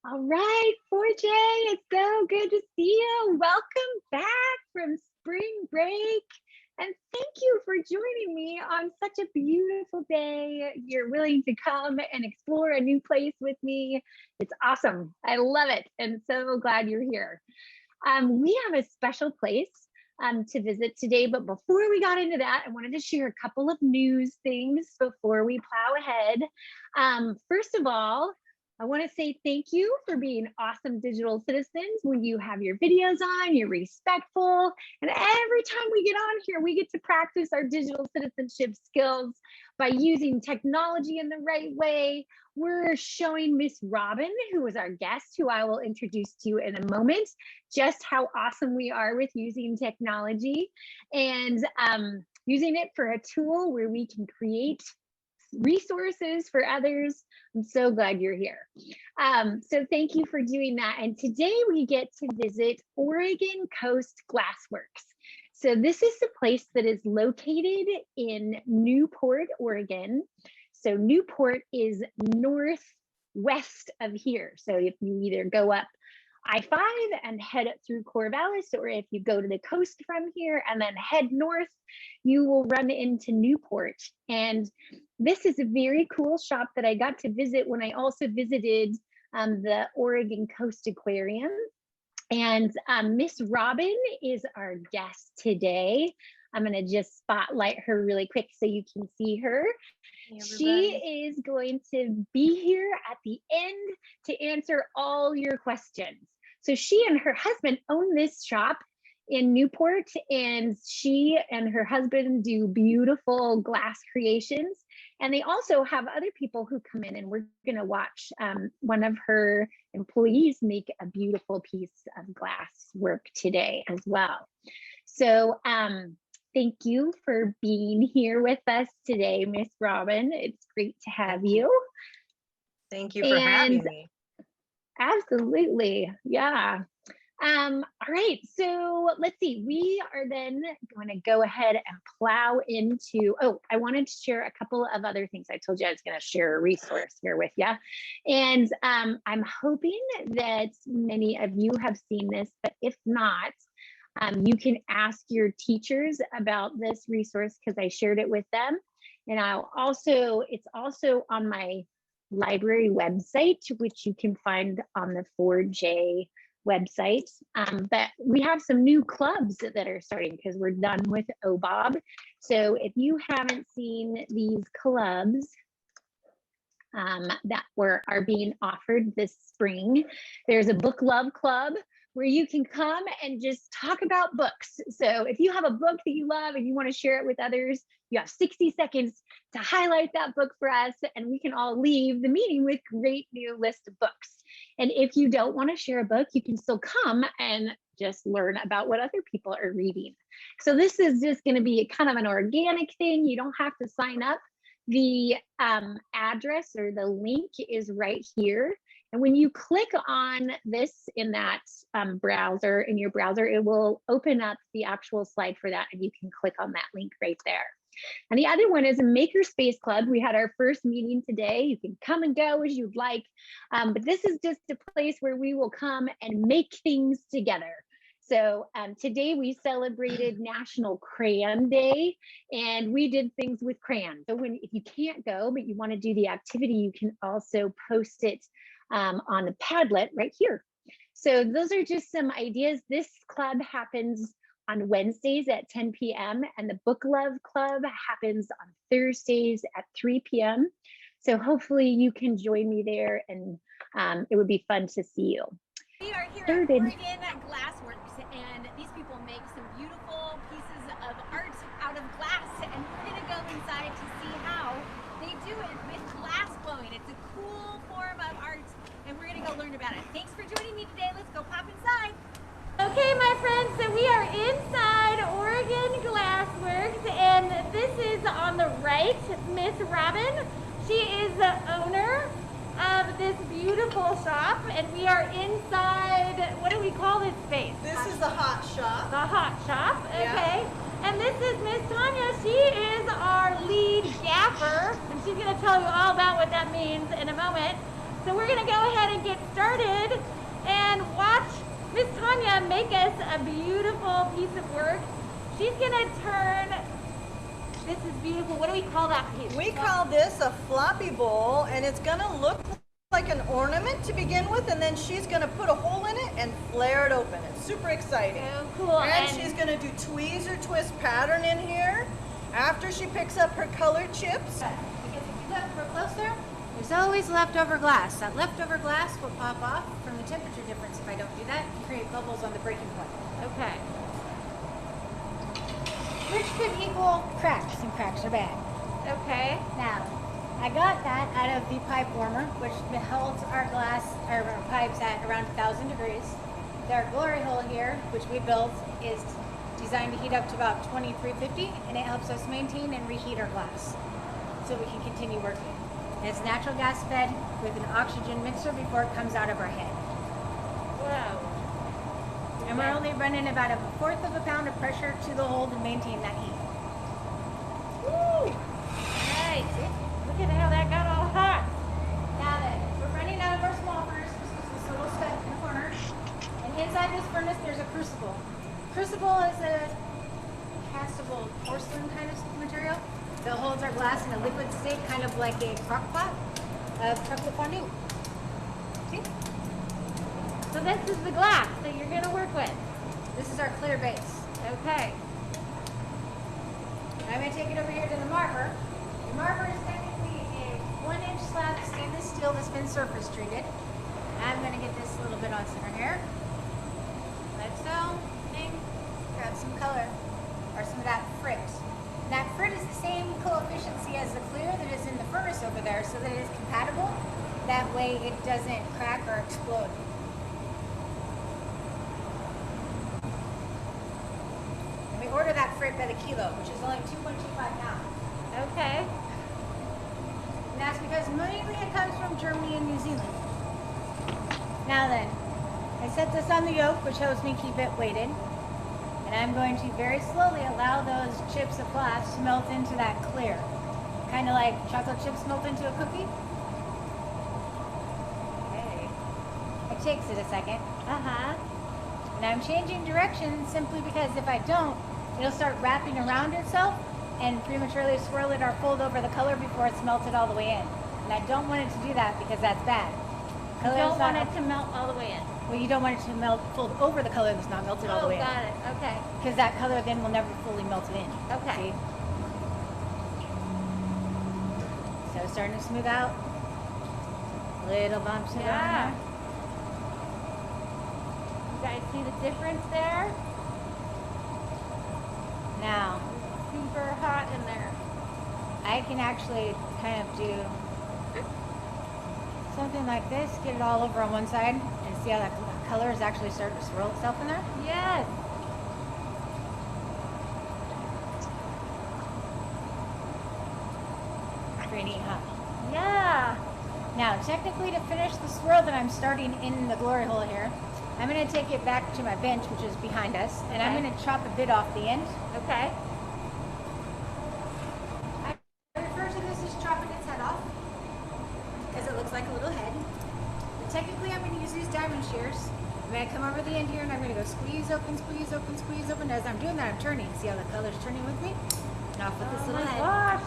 All right, 4J, it's so good to see you. Welcome back from spring break. And thank you for joining me on such a beautiful day. You're willing to come and explore a new place with me. It's awesome. I love it. And so glad you're here. We have a special place to visit today. But before we got into that, I wanted to share a couple of news things before we plow ahead. First of all, I want to say thank you for being awesome digital citizens. When you have your videos on, you're respectful. And every time we get on here, we get to practice our digital citizenship skills by using technology in the right way. We're showing Miss Robin, who is our guest, who I will introduce to you in a moment, just how awesome we are with using technology and using it for a tool where we can create resources for others. I'm so glad you're here. So thank you for doing that. And today we get to visit Oregon Coast Glassworks. So this is the place that is located in Newport, Oregon. So Newport is northwest of here. So if you either go up I-5 and head up through Corvallis, or if you go to the coast from here and then head north, you will run into Newport. And this is a very cool shop that I got to visit when I also visited the Oregon Coast Aquarium. And Miss Robin is our guest today. I'm going to just spotlight her really quick so you can see her. Hey, she is going to be here at the end to answer all your questions. So she and her husband own this shop in Newport, and she and her husband do beautiful glass creations. And they also have other people who come in, and we're going to watch one of her employees make a beautiful piece of glass work today as well. So thank you for being here with us today, Miss Robin. It's great to have you. Thank you for having me. Absolutely. Yeah. All right. So let's see. We are then going to go ahead and plow into, I wanted to share a couple of other things. I told you I was going to share a resource here with you. And I'm hoping that many of you have seen this, but if not, you can ask your teachers about this resource because I shared it with them. And it's also on my library website, which you can find on the 4J website. But we have some new clubs that are starting because we're done with OBOB. So if you haven't seen these clubs that are being offered this spring, there's a book love club where you can come and just talk about books. So if you have a book that you love and you want to share it with others, you have 60 seconds to highlight that book for us, and we can all leave the meeting with a great new list of books. And if you don't want to share a book, you can still come and just learn about what other people are reading. So this is just going to be kind of an organic thing. You don't have to sign up. The address or the link is right here. And when you click on this in that browser, in your browser, it will open up the actual slide for that, and you can click on that link right there. And the other one is a Makerspace Club. We had our first meeting today. You can come and go as you'd like, but this is just a place where we will come and make things together. So today we celebrated National Crayon Day, and we did things with crayons. So if you can't go, but you want to do the activity, you can also post it on a Padlet right here. So those are just some ideas. This club happens on Wednesdays at 10 p.m. and the Book Love Club happens on Thursdays at 3 p.m. So hopefully you can join me there, and it would be fun to see you. We are here at Oregon Glassworks, and these people make some beautiful pieces of art out of glass, and we're going to go inside to see how they do it with glass blowing. It's a cool form of art, and we're going to go learn about it. Thanks for joining me today. Let's go pop inside. Okay, my friends, so we are inside Oregon Glassworks, and this is on the right, Miss Robin. She is the owner of this beautiful shop, and we are inside, what do we call this space? This is the hot shop. The hot shop, okay. Yeah. And this is Miss Tanya. She is our lead gaffer, and she's going to tell you all about what that means in a moment. So we're going to go ahead and get started and watch Miss Tanya make us a beautiful piece of work. She's gonna turn, this is beautiful. What do we call that piece? We call this a floppy bowl, and it's gonna look like an ornament to begin with, and then she's gonna put a hole in it and flare it open. It's super exciting. Oh, cool. And she's gonna do tweeze or twist pattern in here after she picks up her colored chips. Because if you look real closer, there's always leftover glass. That leftover glass will pop off from the temperature difference if I don't do that and create bubbles on the breaking point. Okay. Which could equal cracks, and cracks are bad. Okay. Now, I got that out of the pipe warmer, which holds our glass, our pipes at around 1,000 degrees. Their glory hole here, which we built, is designed to heat up to about 2350, and it helps us maintain and reheat our glass so we can continue working. And it's natural gas fed with an oxygen mixer before it comes out of our head. Wow. And we're only running about 1/4 of a pound of pressure to the hole to maintain that heat. Woo! Nice. Look at how that got all hot. Now then, we're running out of our small furnace. This is this little stud in the corner. And inside this furnace, there's a crucible. Crucible is a castable porcelain kind of material that holds our glass in a liquid state, kind of like a crock pot of chocolate fondue. See? So this is the glass that you're gonna work with. This is our clear base. Okay. I'm going to take it over here to the marber. The marber is technically a 1-inch slab of stainless steel that's been surface treated. I'm going to get this a little bit on center here. Like so. Bing. Grab some color, or some of that frit. That frit is the same coefficiency as the clear that is in the furnace over there, so that it is compatible. That way it doesn't crack or explode. And we order that frit by the kilo, which is only 2.25 pounds. Okay. And that's because mainly it comes from Germany and New Zealand. Now then, I set this on the yoke, which helps me keep it weighted. And I'm going to very slowly allow those chips of glass to melt into that clear. Kind of like chocolate chips melt into a cookie. Okay. It takes it a second. Uh-huh. And I'm changing direction simply because if I don't, it'll start wrapping around itself and prematurely swirl it or fold over the color before it's melted all the way in. And I don't want it to do that because that's bad. You don't want it to melt all the way in. Well, you don't want it to melt, fold over the color that's not melted all the way in. Oh, got it. Okay. Because that color then will never fully melt it in. Okay. See? So it's starting to smooth out. Little bumps here. Yeah. You guys see the difference there? Now, Super hot in there. I can actually kind of do something like this, get it all over on one side, and see how that color is actually starting to swirl itself in there. Yes. Pretty neat, huh? Yeah. Now, technically, to finish the swirl that I'm starting in the glory hole here, I'm going to take it back to my bench, which is behind us, and I'm Okay. going to chop a bit off the end. Okay. I refer to this as chopping its head off, because it looks like a little head. But technically, I'm going to use these diamond shears. I'm going to come over the end here, and I'm going to go squeeze open, squeeze open, squeeze open. As I'm doing that, I'm turning. See how the color's turning with me? And off with this Oh little my head. gosh.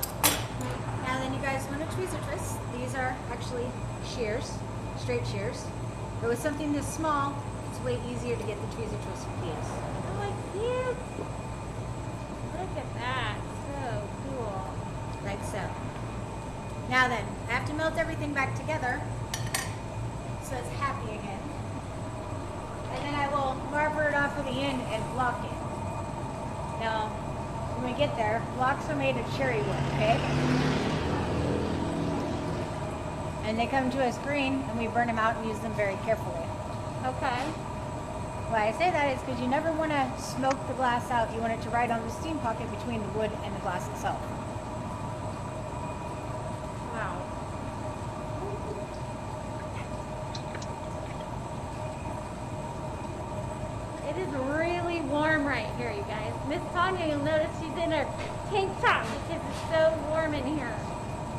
Now then, you guys want to tweezer twist. These are actually shears, straight shears. But with something this small, it's way easier to get the tweezer twist with these. Oh, I see it. Look at that. So cool. Like so. Now then, I have to melt everything back together so it's happy again. And then I will marber it off of the end and block it. Now, when we get there, blocks are made of cherry wood, okay? And they come to us green, and we burn them out and use them very carefully. Okay. Why I say that is because you never want to smoke the glass out. You want it to ride on the steam pocket between the wood and the glass itself. Wow. It is really warm right here, you guys. Miss Tanya, you'll notice she's in her tank top because it's so warm in here.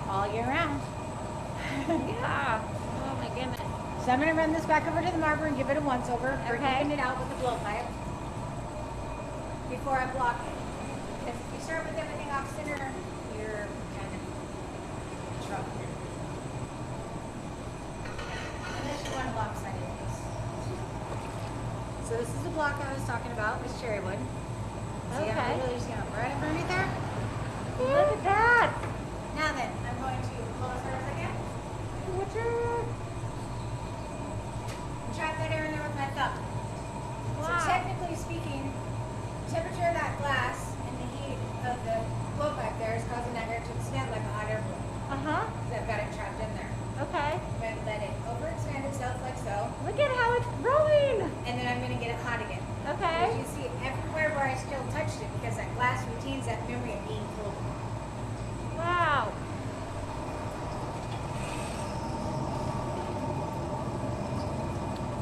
All year round. Yeah. Oh my goodness. So I'm going to run this back over to the marker and give it a once over. Or Okay. even it out with the blowpipe before I block it. Because if you start with everything off center, you're kind of in trouble. Unless you want a lopsided piece. So this is the block I was talking about, this cherry wood. See, Okay. I'm literally just going right underneath there. Look at that. Now then, I'm going to hold this for a second. What's your... And trap that air in there with my thumb. Wow. So technically speaking, temperature of that glass and the heat of the blowpipe there is causing that air to expand like a hot air balloon. Uh-huh. Because I've got it trapped in there. Okay. I'm going to let it overexpand itself like so. Look at how it's growing. And then I'm going to get it hot again. Okay. As you see, everywhere where I still touched it, because that glass retains that memory of being cold. Wow.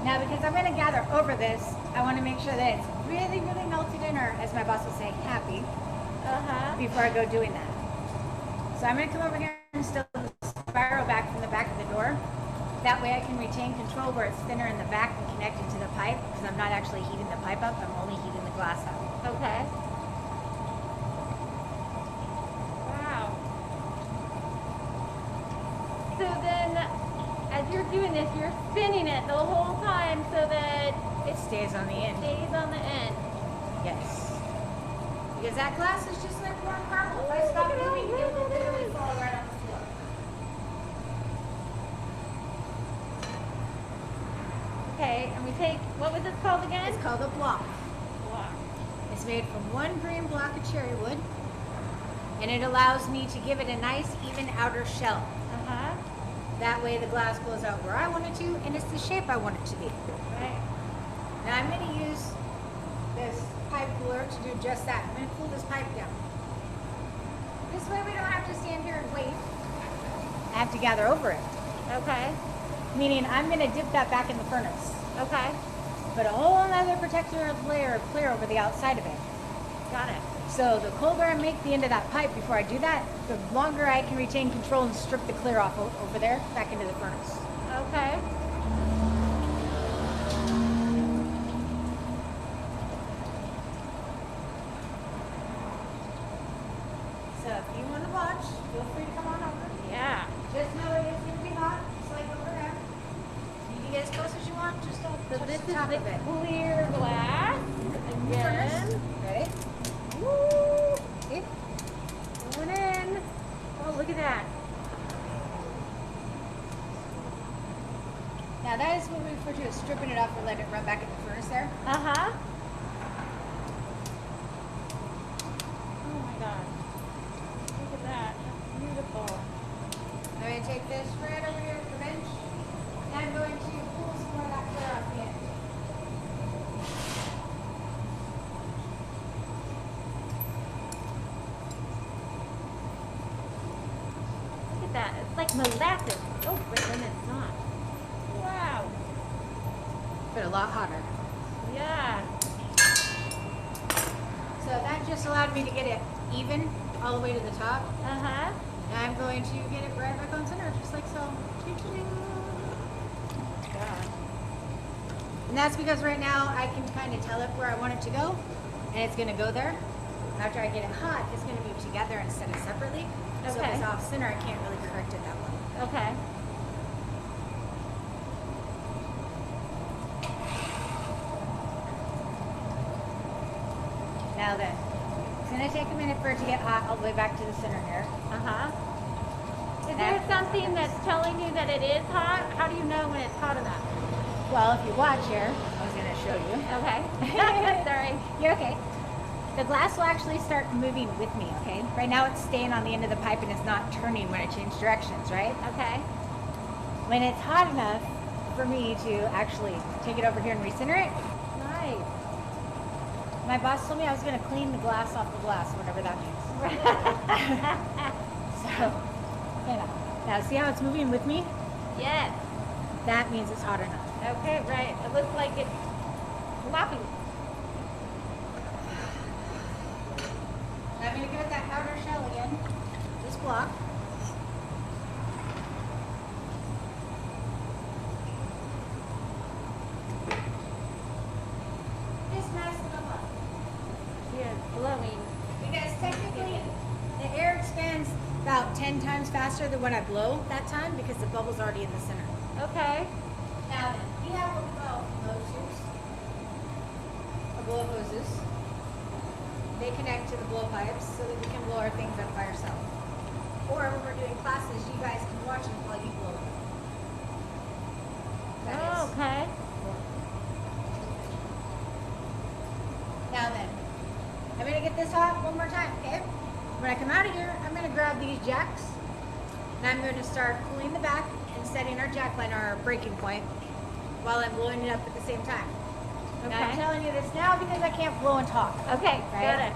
Now, because I'm going to gather over this, I want to make sure that it's really, really melted in, or as my boss would say, happy, Uh-huh. before I go doing that. So I'm going to come over here and still spiral back from the back of the door. That way I can retain control where it's thinner in the back and connected to the pipe, because I'm not actually heating the pipe up, I'm only heating the glass up. Okay. Wow. So then, as you're doing this, you're spinning it the whole time so that It stays on the it end. stays on the end. Yes. Because that glass is just like warm caramel. If I Oh, stop look at how moving, it will red it literally is. fall right on the floor. Okay, and we take, what was this called again? It's called a block. Block. It's made from one green block of cherry wood, and it allows me to give it a nice even outer shell. Uh-huh. That way the glass blows out where I want it to, and it's the shape I want it to be. Right. Now I'm going to use this pipe cooler to do just that. I'm going to cool this pipe down. This way we don't have to stand here and wait. I have to gather over it. Okay. Meaning I'm going to dip that back in the furnace. Okay. Put a whole other protector layer of clear over the outside of it. Got it. So the colder I make the end of that pipe before I do that, the longer I can retain control and strip the clear off over there back into the furnace. Okay. So if you want to watch, feel free to come on over. Yeah. Just know it is going to be hot, just like over there. You can get as close as you want, just don't So touch this the is top the of it. clear glass. Again. Ready? Woo! It's going in. Oh, look at that. Now that is what we refer to as stripping it off and letting it run back in the furnace there. Uh-huh. Oh my God. Look at that. That's beautiful. I'm going to take this right over here to the bench, and I'm going to pull some more of that clear off the end. Look at that. It's like molasses. Oh, but then it's not. Wow. But a lot hotter. Yeah. So that just allowed me to get it even all the way to the top. Uh-huh. Now I'm going to get it right back on center, just like so. Ching-ching. God. And that's because right now I can kind of tell it where I want it to go, and it's going to go there. After I get it hot, it's going to move together instead of separately. So if Okay. it's off center, I can't really correct it that well. Okay. Now then, it's going to take a minute for it to get hot all the way back to the center here. Uh-huh. Is there something that's telling you that it is hot? How do you know when it's hot enough? Well, if you watch here, I was going to show you. Okay. Sorry. You're okay. The glass will actually start moving with me, okay? Right now it's staying on the end of the pipe and it's not turning when I change directions, right? Okay. When it's hot enough for me to actually take it over here and recenter it, Nice. my boss told me I was going to clean the glass off the glass, whatever that means. So, you know. Now, see how it's moving with me? Yes. That means it's hot enough. Okay, right. It looks like it's floppy. I'm going to give it that outer shell again, this block. faster than when I blow that time because the bubble's already in the center. Okay. Now then, we have what we call blow tubes, or blow hoses. They connect to the blow pipes so that we can blow our things up by ourselves. Or when we're doing classes, you guys can watch them while you blow them. That is. Okay. Now then, I'm gonna get this hot one more time, okay? When I come out of here, I'm gonna grab these jacks and I'm gonna start cooling the back and setting our jack line, our breaking point, while I'm blowing it up at the same time. Okay. Now, I'm telling you this now because I can't blow and talk. Okay, Right? got it.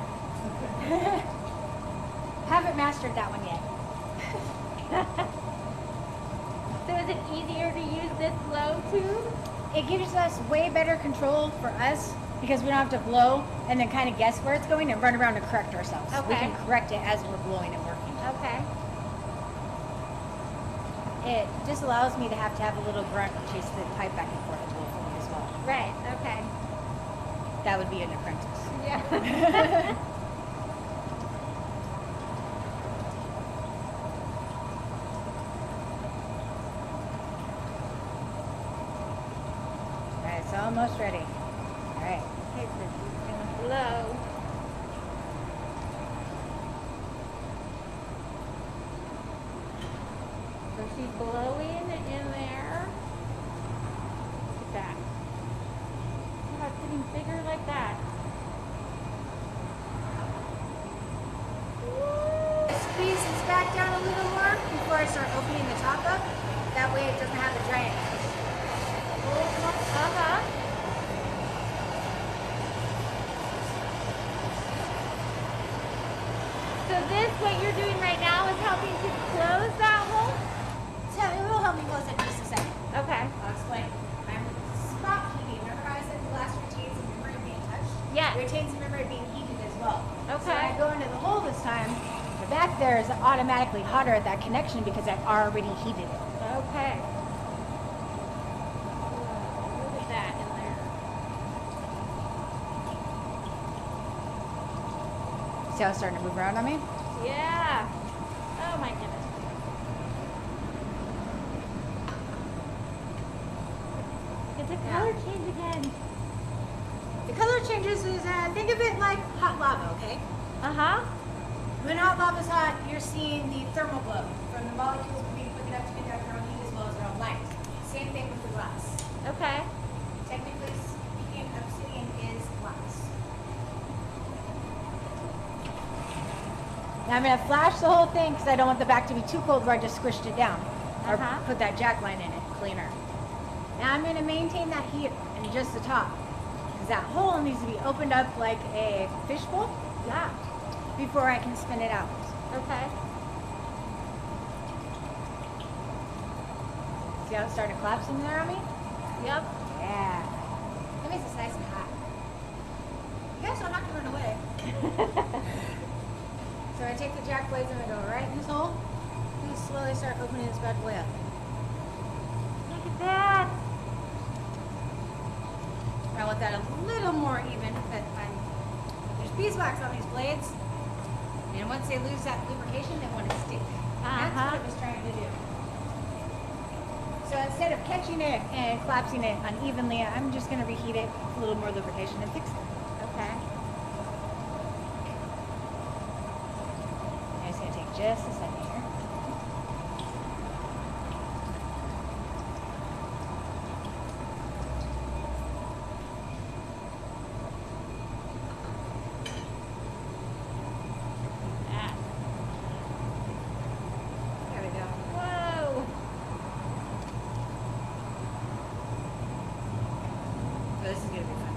Haven't mastered that one yet. So is it easier to use this blow tube? It gives us way better control for us because we don't have to blow and then kind of guess where it's going and run around to correct ourselves. We Okay. can correct it as we're blowing and working. Okay. It just allows me to have a little grunt to chase the pipe back and forth a little for me as well. Right, okay. That would be an apprentice. Yeah. Alright, it's almost ready. Alright. Okay, so she's gonna blow. So she's blowing in there. Look at that. Oh, it's getting bigger like that. Squeeze this back down a little more before I start opening the top up. That way it doesn't have a giant. Uh-huh. So this, what you're doing right now, is helping to close that hole? So it will help me close it in just a second. Okay. I'll explain. I'm spot heating. Remember how I said the glass retains the memory of being touched? Yes. It retains the memory of being heated as well. So Okay. when I go into the hole this time, the back there is automatically hotter at that connection because I've already heated it. Okay. Look at that in there. See how it's starting to move around on me? Yeah. Oh my goodness. It's a color change again. The color changes is, think of it like hot lava, okay? Uh-huh. When hot lava's hot, you're seeing the thermal glow from the molecules being put up to conduct their own heat as well as their own light. Same thing with the glass. Okay. Technically speaking, obsidian is glass. Now I'm going to flash the whole thing because I don't want the back to be too cold where I just squished it down. Or Uh-huh. put that jack line in it cleaner. Now I'm going to maintain that heat in just the top. Because that hole needs to be opened up like a fishbowl. Yeah. Before I can spin it out. Okay. See how it's starting to collapse in there on me? Yep. Yeah. That makes it nice and hot. You guys don't have to run away. So I take the jack blades and I go right in this hole and slowly start opening this bad boy up. Look at that. I want that a little more even, but there's beeswax on these blades. And once they lose that lubrication, they want to stick. That's what it was trying to do. So instead of catching it and collapsing it unevenly, I'm just going to reheat it with a little more lubrication and fix it. Okay. I'm just going to take just a second here. That. There we go. Whoa. So this is going to be fun.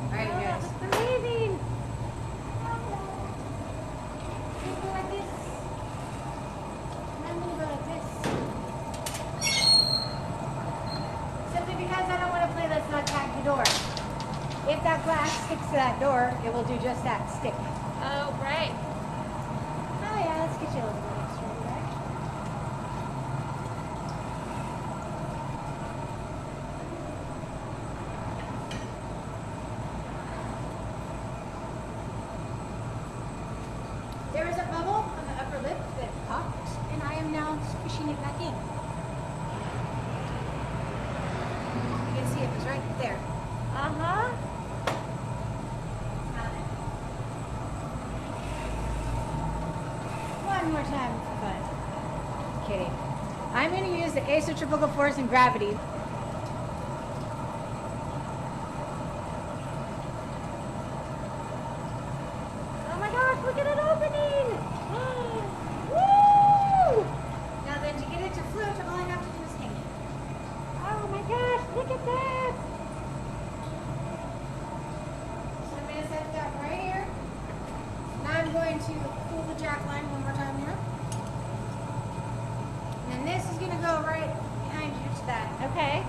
All right, Oh, guys. that's amazing. Go like this. And I'm going to go like this. Simply because I don't want to play let's not tag the door. If that glass sticks to that door, it will do just that, stick. Oh, right. Oh yeah, let's get you a little bit extra there. There was a bubble on the upper lip that popped, and right there. Uh-huh. One more time for fun. Kidding. I'm going to use the asymmetrical force and gravity. Oh my gosh, look at it opening! Woo! Now then, to get it to float, all I have to do is hang it. Oh my gosh, look at that! So I'm going to set that right here. Now I'm going to pull the jack line one more time here. And then this is going to go right behind you to that Okay.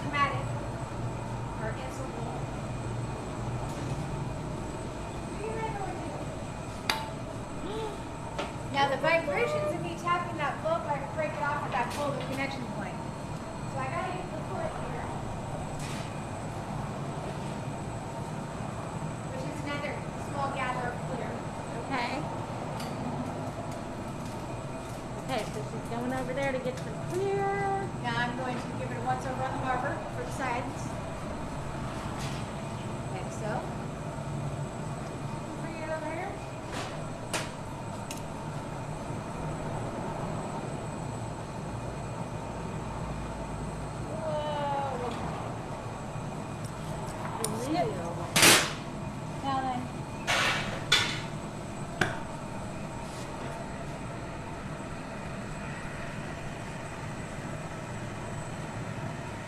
chromatic or insulable. Now the vibrations of me tapping that bolt, I can break it off at that pull the connection point. So I gotta use the foot here, which is another small gather of clear. Okay. Okay, so she's going over there to get some clear. Now I'm going to give it a once over on the barber for the sides. Like so. Bring it over here. Now then.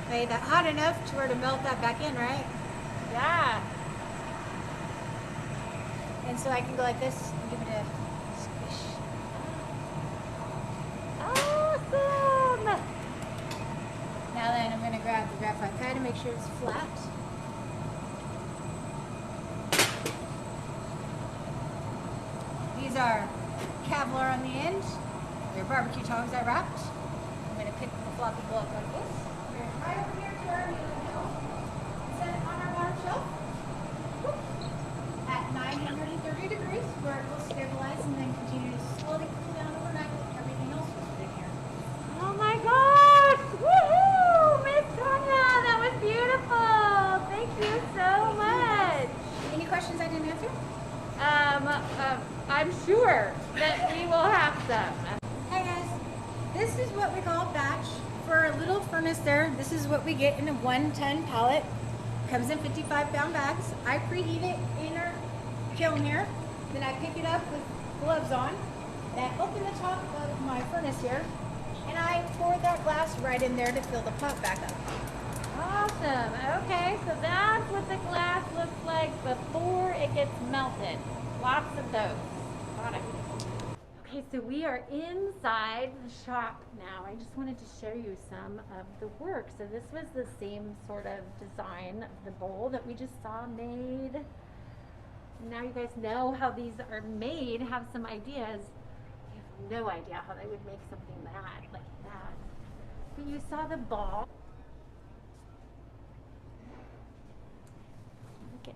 Made that hot enough to where to melt that back in, right? Yeah. And so I can go like this and give it a squish. Awesome! Now then, I'm going to grab the graphite pad and make sure it's flat. These are Kevlar on the end. They're barbecue tongs I wrapped. I'm going to pick the floppy bowl up like this. We're going to right over here to our needle mill. Set it on our bottom shelf. Whoop. At 930 degrees, where it will stabilize and then continue to slowly cool down overnight like everything else was put in here. Oh my gosh! Woohoo! Miss Tanya, that was beautiful! Thank you so much! Any questions I didn't answer? I'm sure that we will have some. Hey guys, this is what we call batch. For a little furnace there, this is what we get in a 1-ton pallet. Comes in 55-pound bags. I preheat it in our kiln here. Then I pick it up with gloves on. And I open the top of my furnace here. And I pour that glass right in there to fill the pot back up. Awesome. Okay, so that's what the glass looks like before it gets melted. Lots of those. Got it. Okay, so we are inside the shop now. I just wanted to show you some of the work. So this was the same sort of design of the bowl that we just saw made. Now you guys know how these are made, have some ideas. You have no idea how they would make something like that. But you saw the ball. Look at this.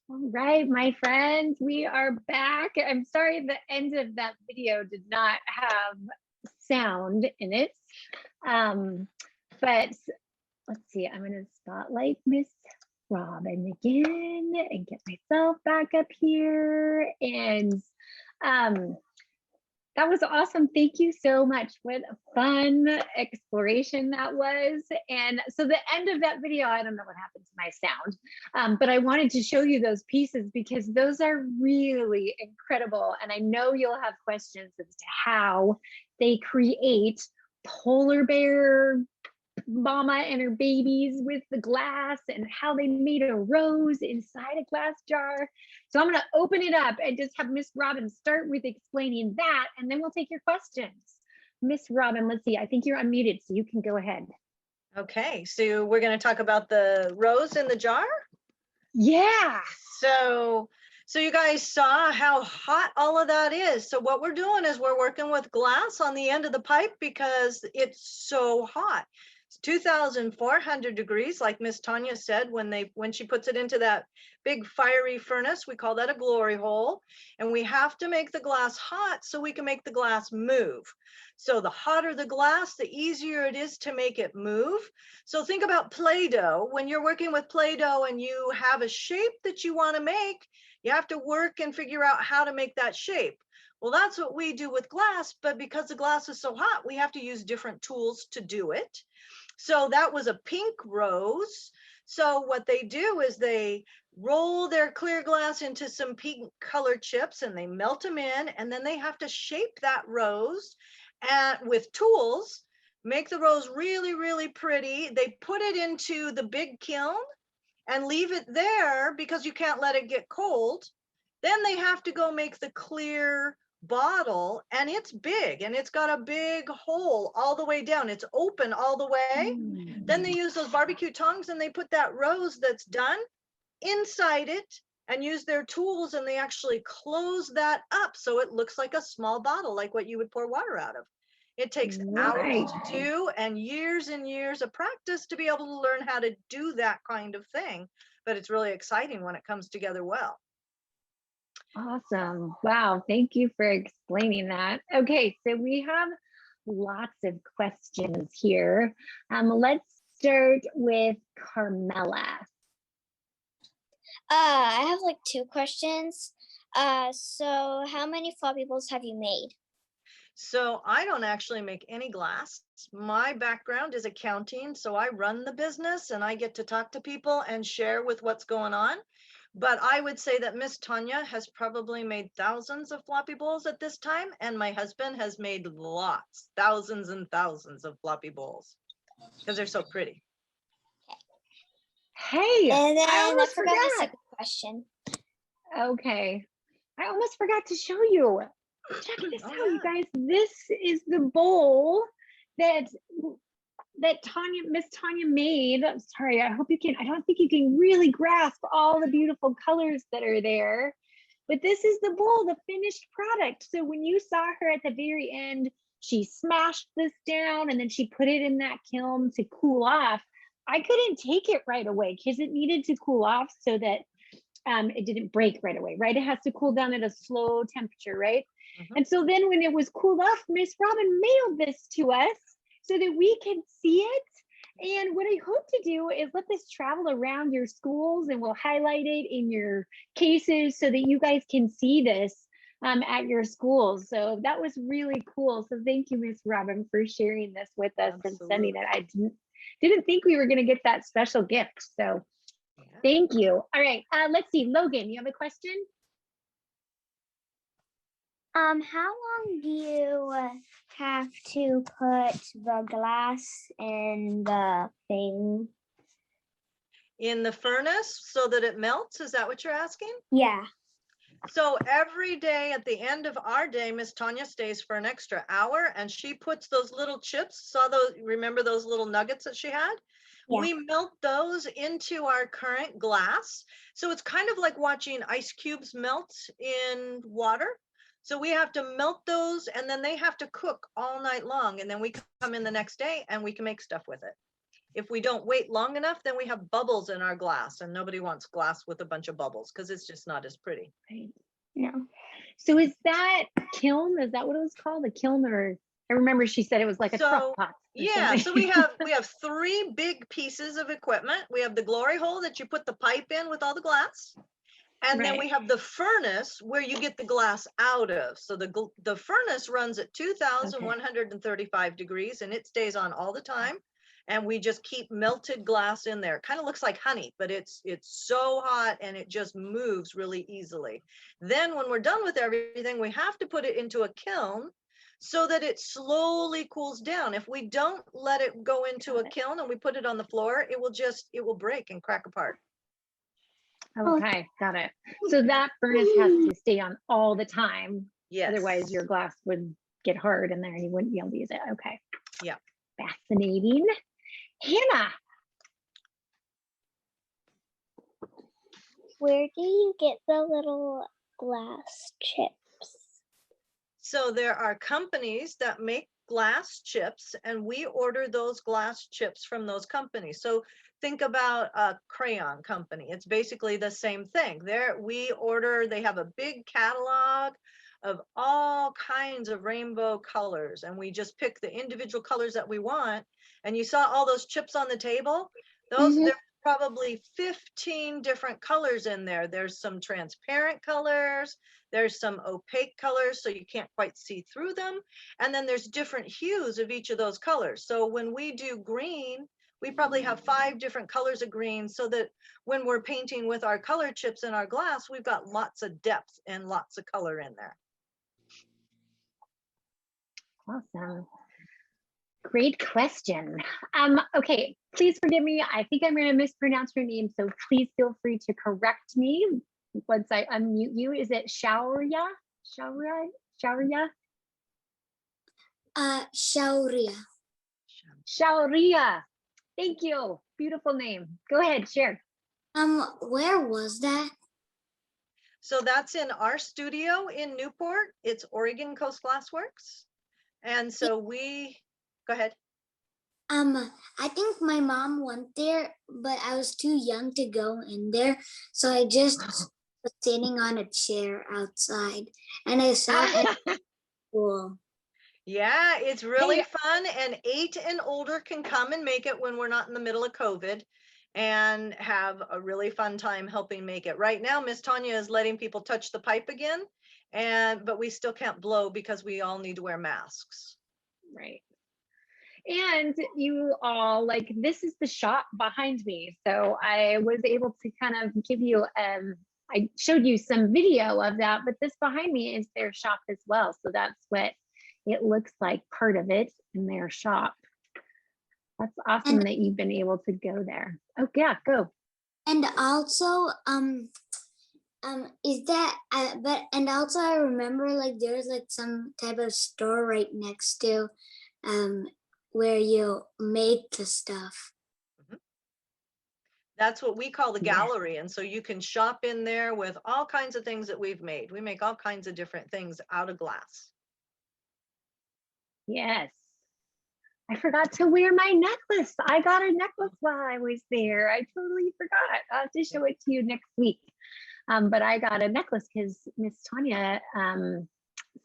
All right, my friends, we are back. I'm sorry the end of that video did not have sound in it. But let's see, I'm going to spotlight Miss Robin again and get myself back up here. And that was awesome. Thank you so much. What a fun exploration that was. And so the end of that video, I don't know what happened to my sound, but I wanted to show you those pieces because those are really incredible. And I know you'll have questions as to how they create polar bear mama and her babies with the glass and how they made a rose inside a glass jar. So I'm going to open it up and just have Miss Robin start with explaining that, and then we'll take your questions. Miss Robin, let's see. I think you're unmuted, so you can go ahead. Okay, so we're going to talk about the rose in the jar. Yeah. So you guys saw how hot all of that is. So what we're doing is we're working with glass on the end of the pipe because it's so hot. It's 2,400 degrees, like Miss Tanya said, when she puts it into that big fiery furnace. We call that a glory hole. And we have to make the glass hot so we can make the glass move. So the hotter the glass, the easier it is to make it move. So think about Play-Doh. When you're working with Play-Doh and you have a shape that you want to make, you have to work and figure out how to make that shape. Well, that's what we do with glass, but because the glass is so hot, we have to use different tools to do it. So that was a pink rose. So what they do is they roll their clear glass into some pink color chips and they melt them in, and then they have to shape that rose with tools, make the rose really, really pretty. They put it into the big kiln and leave it there because you can't let it get cold. Then they have to go make the clear bottle, and it's big and it's got a big hole all the way down. It's open all the way. Then they use those barbecue tongs and they put that rose that's done inside it and use their tools, and they actually close that up so it looks like a small bottle, like what you would pour water out of. It takes hours to do and years of practice to be able to learn how to do that kind of thing. But it's really exciting when it comes together well. Awesome. Wow. Thank you for explaining that. Okay, so we have lots of questions here. Let's start with Carmela. I have like 2 questions. So how many floppy bowls have you made? So I don't actually make any glass. My background is accounting, so I run the business and I get to talk to people and share with what's going on. But I would say that Miss Tanya has probably made thousands of floppy bowls at this time, and my husband has made lots, thousands and thousands of floppy bowls because they're so pretty. Hey, And then I I almost forgot the forgot. second question. Okay, I almost forgot to show you. Check this out, you guys. This is the bowl that Miss Tanya made. Sorry, I hope you can. I don't think you can really grasp all the beautiful colors that are there, but this is the bowl, the finished product. So when you saw her at the very end, she smashed this down and then she put it in that kiln to cool off. I couldn't take it right away because it needed to cool off so that it didn't break right away, right? It has to cool down at a slow temperature, right? And so then when it was cooled off, Miss Robin mailed this to us so that we can see it. And what I hope to do is let this travel around your schools, and we'll highlight it in your cases so that you guys can see this at your schools. So that was really cool. So thank you, Miss Robin, for sharing this with us. Absolutely. And sending it. I didn't think we were going to get that special gift. So thank you. All right, let's see. Logan, you have a question? How long do you have to put the glass in the thing? In the furnace so that it melts? Is that what you're asking? Yeah. So every day at the end of our day, Miss Tanya stays for an extra hour and she puts those little chips. Remember those little nuggets that she had? Yeah. We melt those into our current glass. So it's kind of like watching ice cubes melt in water. So we have to melt those, and then they have to cook all night long. And then we come in the next day and we can make stuff with it. If we don't wait long enough, then we have bubbles in our glass, and nobody wants glass with a bunch of bubbles because it's just not as pretty. Right. No. So is that kiln? Is that what it was called? A kiln? Or I remember she said it was like a crock pot. Yeah. So we have 3 big pieces of equipment. We have the glory hole that you put the pipe in with all the glass. And then we have the furnace where you get the glass out of. So the furnace runs at 2,135 degrees and it stays on all the time. And we just keep melted glass in there. Kind of looks like honey, but it's so hot and it just moves really easily. Then when we're done with everything, we have to put it into a kiln so that it slowly cools down. If we don't let it go into a kiln and we put it on the floor, it will break and crack apart. Okay, got it. So that furnace has to stay on all the time. Yes. Otherwise your glass would get hard and then you wouldn't be able to use it. Okay. Yeah. Fascinating. Hannah. Where do you get the little glass chips? So there are companies that make glass chips, and we order those glass chips from those companies. So think about a crayon company. It's basically the same thing. They have a big catalog of all kinds of rainbow colors, and we just pick the individual colors that we want. And you saw all those chips on the table? There's probably 15 different colors in there. There's some transparent colors, there's some opaque colors so you can't quite see through them, and then there's different hues of each of those colors. So when we do green, we probably have 5 different colors of green, so that when we're painting with our color chips in our glass, we've got lots of depth and lots of color in there. Awesome. Great question. Okay, please forgive me. I think I'm going to mispronounce your name, so please feel free to correct me once I unmute you. Is it Shauria? Shauria? Shauria? Shauria. Shauria. Thank you. Beautiful name. Go ahead, share. Where was that? So that's in our studio in Newport. It's Oregon Coast Glassworks. And so go ahead. I think my mom went there, but I was too young to go in there. So I just was sitting on a chair outside and I saw it. Cool. Yeah, it's really fun, and 8 and older can come and make it when we're not in the middle of COVID, and have a really fun time helping make it. Right now, Miss Tanya is letting people touch the pipe again, but we still can't blow because we all need to wear masks. Right. And you all, like, this is the shop behind me. So I was able to kind of give you, I showed you some video of that, but this behind me is their shop as well. So that's what it looks like, part of it in their shop. That's awesome that you've been able to go there. Oh yeah, go. And also, is that, and also I remember like there's like some type of store right next to, where you made the stuff. That's what we call the gallery. And so you can shop in there with all kinds of things that we've made. We make all kinds of different things out of glass. Yes. I forgot to wear my necklace. I got a necklace while I was there. I totally forgot. I'll have to show it to you next week. But I got a necklace because Miss Tanya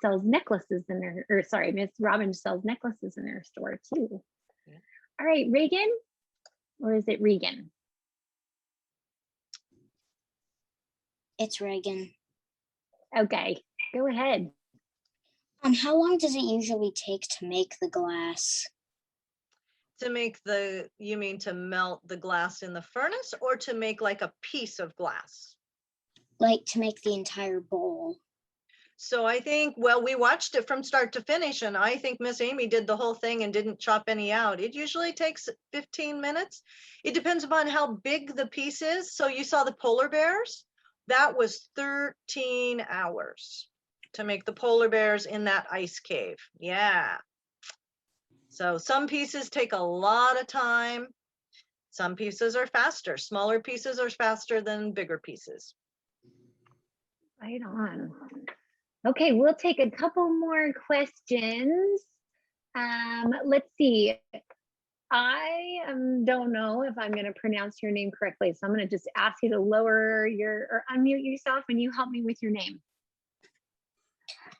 sells necklaces in her, or sorry, Miss Robin sells necklaces in her store too. Yeah. All right, Reagan, or is it Regan? It's Reagan. Okay, go ahead. How long does it usually take to make the glass? To make you mean to melt the glass in the furnace, or to make like a piece of glass? Like to make the entire bowl. So I think, well, we watched it from start to finish, and I think Miss Amy did the whole thing and didn't chop any out. It usually takes 15 minutes. It depends upon how big the piece is. So you saw the polar bears? That was 13 hours to make the polar bears in that ice cave. Yeah. So some pieces take a lot of time. Some pieces are faster. Smaller pieces are faster than bigger pieces. Right on. Okay, we'll take a couple more questions. Let's see. I don't know if I'm going to pronounce your name correctly, so I'm going to just ask you to lower or unmute yourself, and you help me with your name.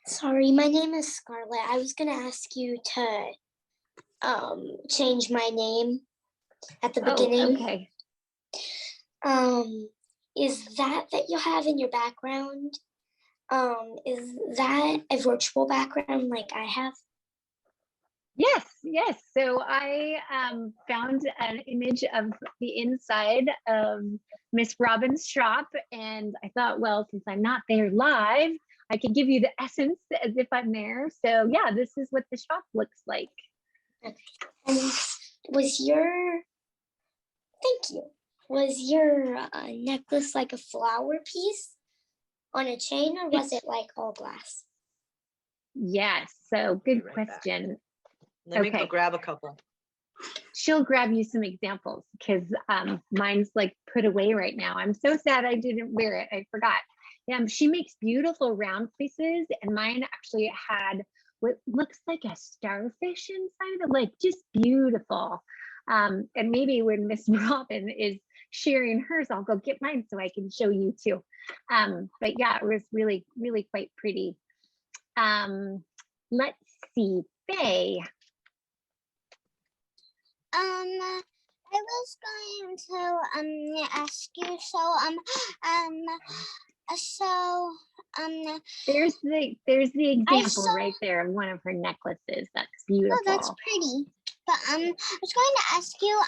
Sorry, my name is Scarlett. I was going to ask you to change my name at the beginning. Okay. Is that you have in your background? Is that a virtual background like I have? Yes. So I found an image of the inside of Miss Robin's shop, and I thought, well, since I'm not there live, I can give you the essence as if I'm there. So yeah, this is what the shop looks like. And was your, thank you, was your necklace like a flower piece on a chain, or was it like all glass? Yes, so good Right back. question. Let me Okay. go grab a couple. She'll grab you some examples because mine's like put away right now. I'm so sad I didn't wear it. I forgot. She makes beautiful round pieces, and mine actually had what looks like a starfish inside of it, like just beautiful. And maybe when Miss Robin is sharing hers, I'll go get mine so I can show you too. But yeah, it was really, really quite pretty. Let's see, Faye. I was going to ask you, There's the example saw- right there of one of her necklaces. That's oh, beautiful. that's pretty. But I was going to ask you,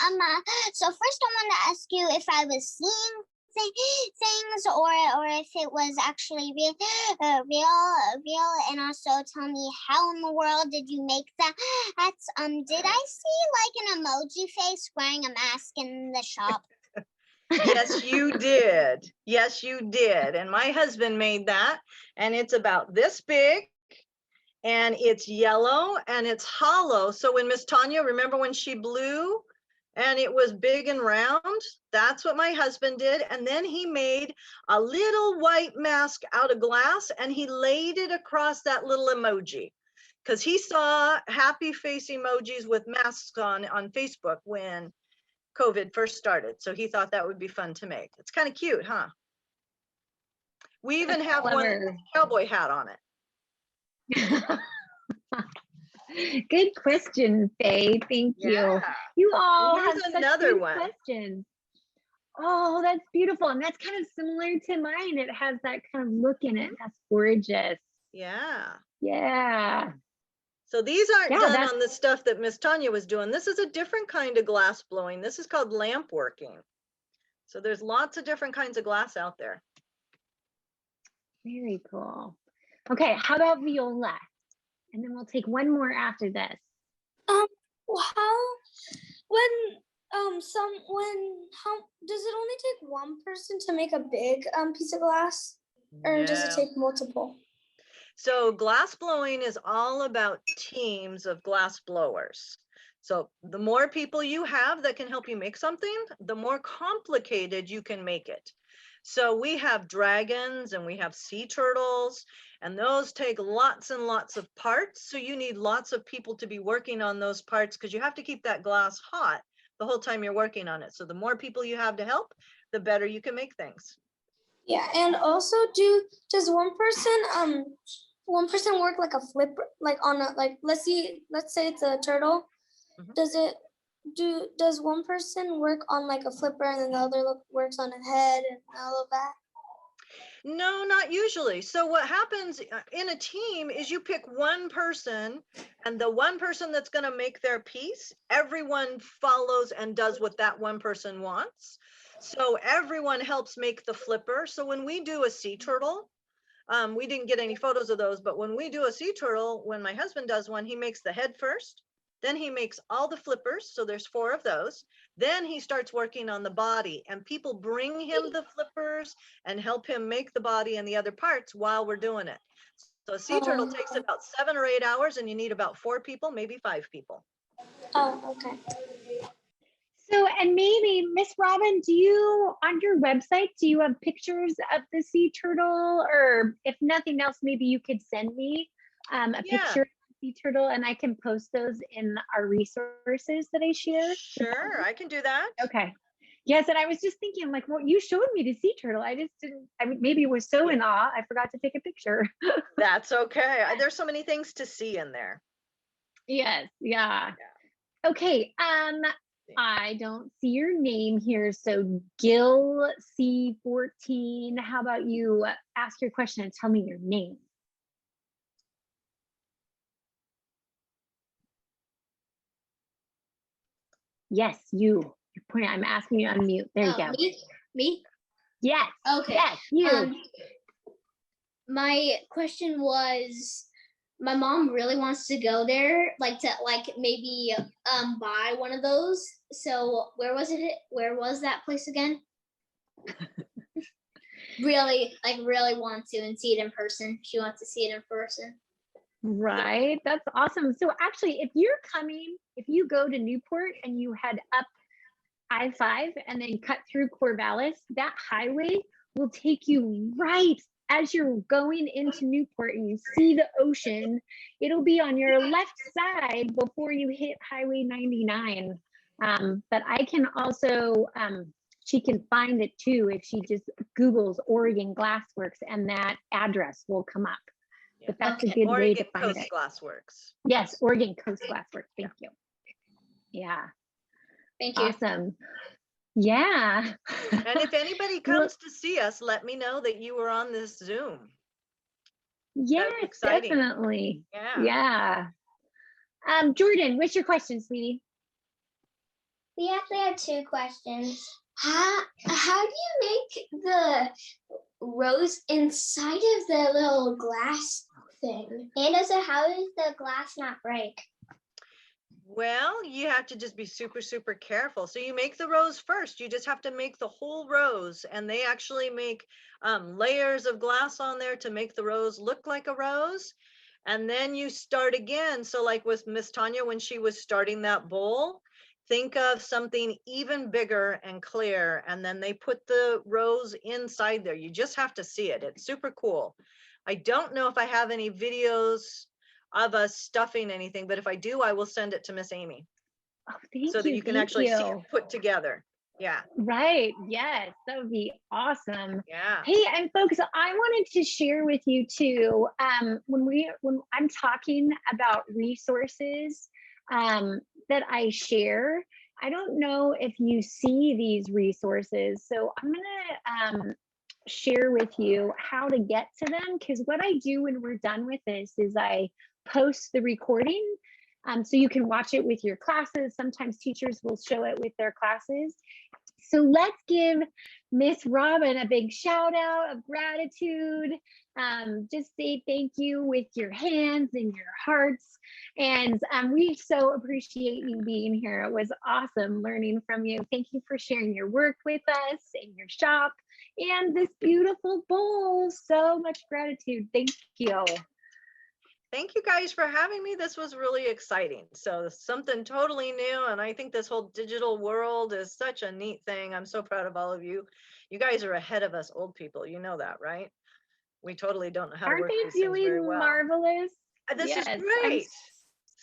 so first I want to ask you if I was seeing things or if it was actually real, and also tell me how in the world did you make that? Did I see like an emoji face wearing a mask in the shop? Yes, you did. Yes, you did. And my husband made that, and it's about this big, and it's yellow, and it's hollow. So when Miss Tanya, remember when she blew and it was big and round? That's what my husband did. And then he made a little white mask out of glass, and he laid it across that little emoji, because he saw happy face emojis with masks on Facebook when COVID first started. So he thought that would be fun to make. It's kind of cute, huh? We even have one with a cowboy hat on it. Good question, Faye. Thank you. Yeah. You all And here's have such another good one. questions. Oh, that's beautiful. And that's kind of similar to mine. It has that kind of look in it. That's gorgeous. Yeah. Yeah. So these aren't Yeah, done that's- on the stuff that Miss Tanya was doing. This is a different kind of glass blowing. This is called lamp working. So there's lots of different kinds of glass out there. Very cool. Okay, how about Viola? And then we'll take one more after this. How does it only take one person to make a big piece of glass, or does it No. take multiple? So glass blowing is all about teams of glass blowers. So the more people you have that can help you make something, the more complicated you can make it. So we have dragons and we have sea turtles, and those take lots and lots of parts. So you need lots of people to be working on those parts, because you have to keep that glass hot the whole time you're working on it. So the more people you have to help, the better you can make things. Yeah, and also does one person work like a flipper, like on a, like let's say it's a turtle. Mhm. Does one person work on like a flipper and then the other works on a head and all of that? No, not usually. So what happens in a team is you pick one person, and the one person that's going to make their piece, everyone follows and does what that one person wants. So everyone helps make the flipper. So when we do a sea turtle, we didn't get any photos of those, but when we do a sea turtle, when my husband does one, he makes the head first. Then he makes all the flippers. So there's 4 of those. Then he starts working on the body, and people bring him the flippers and help him make the body and the other parts while we're doing it. So a sea turtle takes about 7 or 8 hours, and you need about 4 people, maybe 5 people. Oh, okay. So, and maybe Miss Robin, do you, on your website, do you have pictures of the sea turtle? Or if nothing else, maybe you could send me a picture of the sea turtle, and I can post those in our resources that I share. Sure, I can do that. Okay. Yes, and I was just thinking, like, well, you showed me the sea turtle. I just didn't, I mean, maybe it was so in awe, I forgot to take a picture. That's okay. There's so many things to see in there. Yes, yeah. Okay, I don't see your name here, so Gil C14, how about you ask your question and tell me your name? Yes, you. You're pointing, I'm asking you to unmute. There you go. Me? Yes. Okay. Yes, you. my question was, my mom really wants to go there, like to maybe buy one of those. So where was that place again? Really want to and see it in person. She wants to see it in person. Right. That's awesome. So actually, if you go to Newport and you head up I-5 and then cut through Corvallis, that highway will take you right as you're going into Newport and you see the ocean. It'll be on your left side before you hit Highway 99. But I can also, she can find it too if she just Googles Oregon Glassworks, and that address will come up. Yeah. But that's a good way to find Coast it. Glassworks. Yes, Oregon Coast Glassworks. Thank you. Yeah. Thank you. Awesome. Yeah. And if anybody comes to see us, let me know that you were on this Zoom. Yes, exciting. definitely. Yeah. Jordan, what's your question, sweetie? We actually have 2 questions. How do you make the rose inside of the little glass thing? And also, how does the glass not break? Well, you have to just be super, super careful. So you make the rose first. You just have to make the whole rose, and they actually make layers of glass on there to make the rose look like a rose. And then you start again. So like with Miss Tanya, when she was starting that bowl, think of something even bigger and clear, and then they put the rose inside there. You just have to see it. It's super cool. I don't know if I have any videos of us stuffing anything, but if I do, I will send it to Miss Amy. Oh, thank so that you can actually see it put together. Yeah. Right. Yes, that would be awesome. Yeah. Hey, and folks, I wanted to share with you too, when I'm talking about resources that I share, I don't know if you see these resources. So I'm gonna share with you how to get to them, because what I do when we're done with this is I post the recording so you can watch it with your classes. Sometimes teachers will show it with their classes. So let's give Miss Robin a big shout out of gratitude. Just say thank you with your hands and your hearts. And we so appreciate you being here. It was awesome learning from you. Thank you for sharing your work with us in your shop and this beautiful bowl. So much gratitude. Thank you. Thank you guys for having me. This was really exciting. So something totally new. And I think this whole digital world is such a neat thing. I'm so proud of all of you. You guys are ahead of us old people. You know that, right? We totally don't know how to work these things very well. Marvelous? This is great.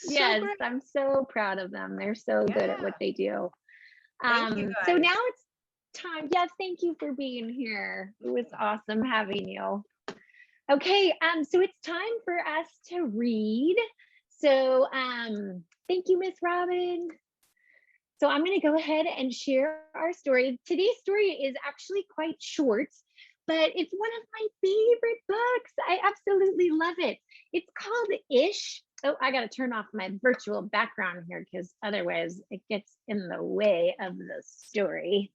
Yes, great. I'm so proud of them. They're so good at what they do. Thank you guys. So now it's time. Yes, thank you for being here. It was awesome having you. Okay, so it's time for us to read. So thank you, Miss Robin. So I'm gonna go ahead and share our story. Today's story is actually quite short, but it's one of my favorite books. I absolutely love it. It's called Ish. Oh, I gotta turn off my virtual background here because otherwise it gets in the way of the story.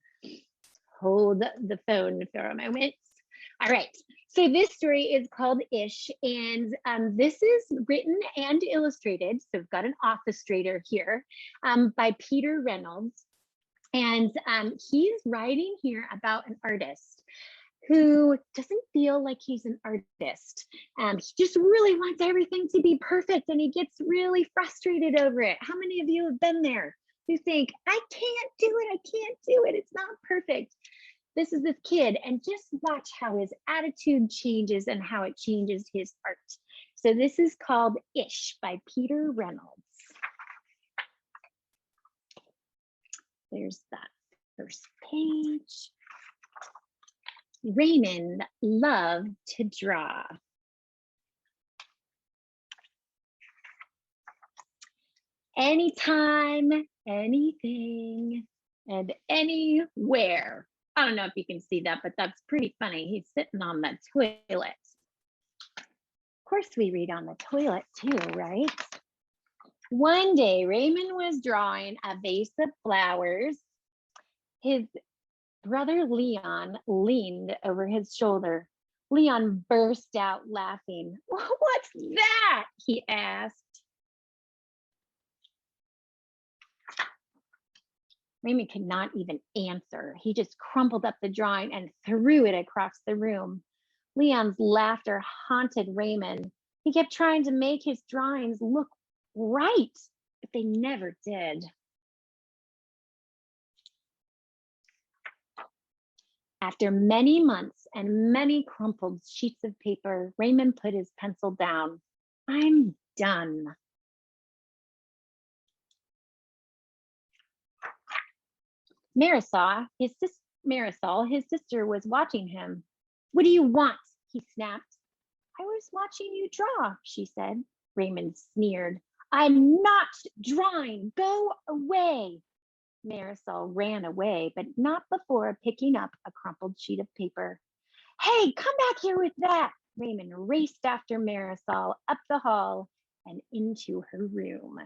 Hold the phone for a moment. All right, so this story is called Ish, and this is written and illustrated. So we've got an illustrator here by Peter Reynolds. And he's writing here about an artist who doesn't feel like he's an artist. He just really wants everything to be perfect, and he gets really frustrated over it. How many of you have been there? You think, I can't do it, I can't do it, it's not perfect. This is this kid, and just watch how his attitude changes and how it changes his art. So this is called Ish by Peter Reynolds. There's that first page. Raymond loved to draw. Anytime, anything, and anywhere. I don't know if you can see that, but that's pretty funny. He's sitting on the toilet. Of course, we read on the toilet too, right? One day, Raymond was drawing a vase of flowers. His brother Leon leaned over his shoulder. Leon burst out laughing. What's that? He asked. Raymond could not even answer. He just crumpled up the drawing and threw it across the room. Leon's laughter haunted Raymond. He kept trying to make his drawings look right, but they never did. After many months and many crumpled sheets of paper, Raymond put his pencil down. I'm done. Marisol, his sister, was watching him. What do you want? He snapped. I was watching you draw, she said. Raymond sneered. I'm not drawing. Go away. Marisol ran away, but not before picking up a crumpled sheet of paper. Hey, come back here with that. Raymond raced after Marisol up the hall and into her room.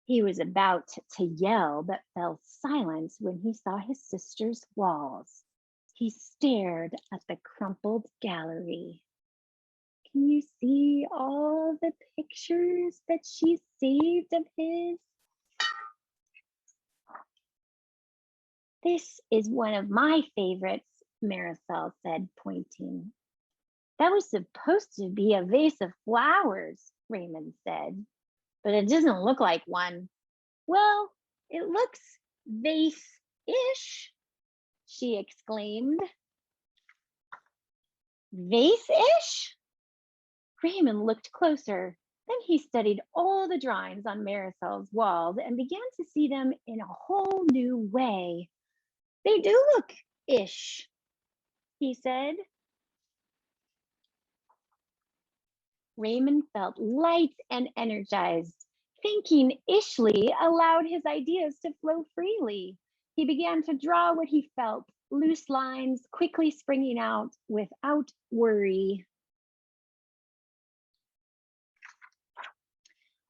He was about to yell, but fell silent when he saw his sister's walls. He stared at the crumpled gallery. Can you see all the pictures that she saved of his? This is one of my favorites, Marisol said, pointing. That was supposed to be a vase of flowers, Raymond said, but it doesn't look like one. Well, it looks vase-ish, she exclaimed. Vase-ish? Raymond looked closer. Then he studied all the drawings on Marisol's walls and began to see them in a whole new way. They do look ish, he said. Raymond felt light and energized. Thinking ishly allowed his ideas to flow freely. He began to draw what he felt, loose lines quickly springing out without worry.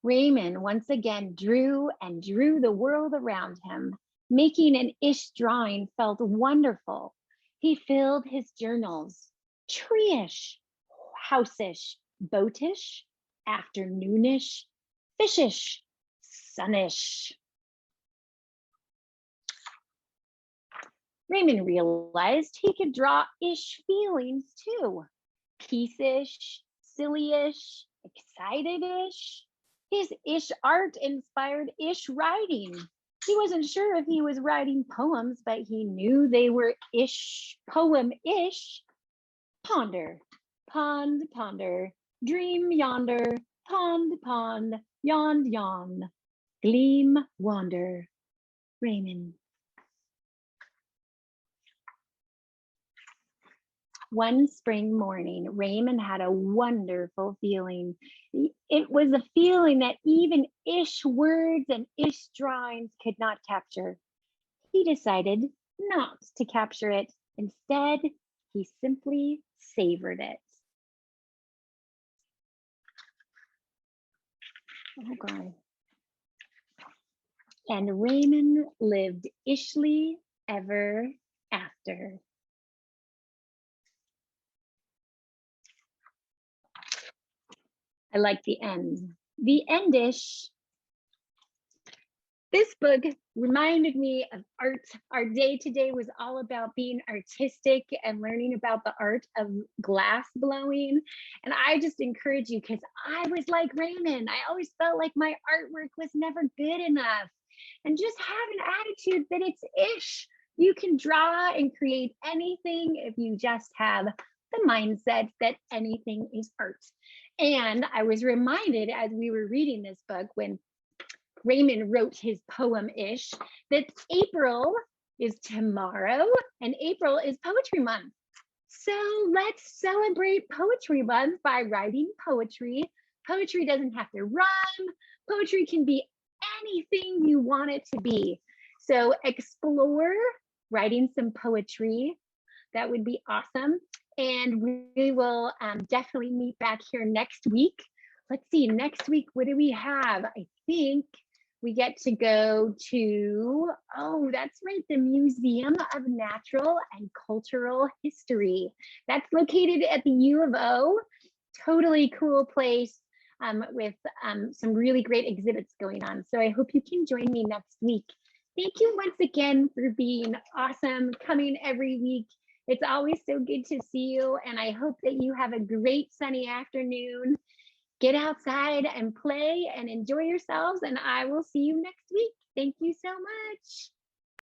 Raymond once again drew and drew the world around him. Making an ish drawing felt wonderful. He filled his journals. Tree-ish, house-ish, boatish, afternoonish, fishish, sunnish. Raymond realized he could draw ish feelings too. Peace-ish, silly-ish, excited-ish. His ish art inspired ish writing. He wasn't sure if he was writing poems, but he knew they were ish, poem-ish. Ponder, pond, ponder, dream yonder, pond, pond, yond, yon, gleam, wander. Raymond. One spring morning, Raymond had a wonderful feeling. It was a feeling that even ish words and ish drawings could not capture. He decided not to capture it. Instead, he simply savored it. Oh God. And Raymond lived ishly ever after. I like the end. The endish. This book reminded me of art. Our day today was all about being artistic and learning about the art of glass blowing. And I just encourage you, because I was like Raymond. I always felt like my artwork was never good enough. And just have an attitude that it's ish. You can draw and create anything if you just have the mindset that anything is art. And I was reminded as we were reading this book, when Raymond wrote his poem ish, that April is tomorrow and April is Poetry Month. So let's celebrate Poetry Month by writing poetry. Poetry doesn't have to rhyme. Poetry can be anything you want it to be. So explore writing some poetry. That would be awesome. And we will definitely meet back here next week. Let's see, next week, what do we have? I think we get to go to, oh, that's right, the Museum of Natural and Cultural History. That's located at the U of O. Totally cool place with some really great exhibits going on. So I hope you can join me next week. Thank you once again for being awesome, coming every week. It's always so good to see you, and I hope that you have a great sunny afternoon. Get outside and play and enjoy yourselves, and I will see you next week. Thank you so much.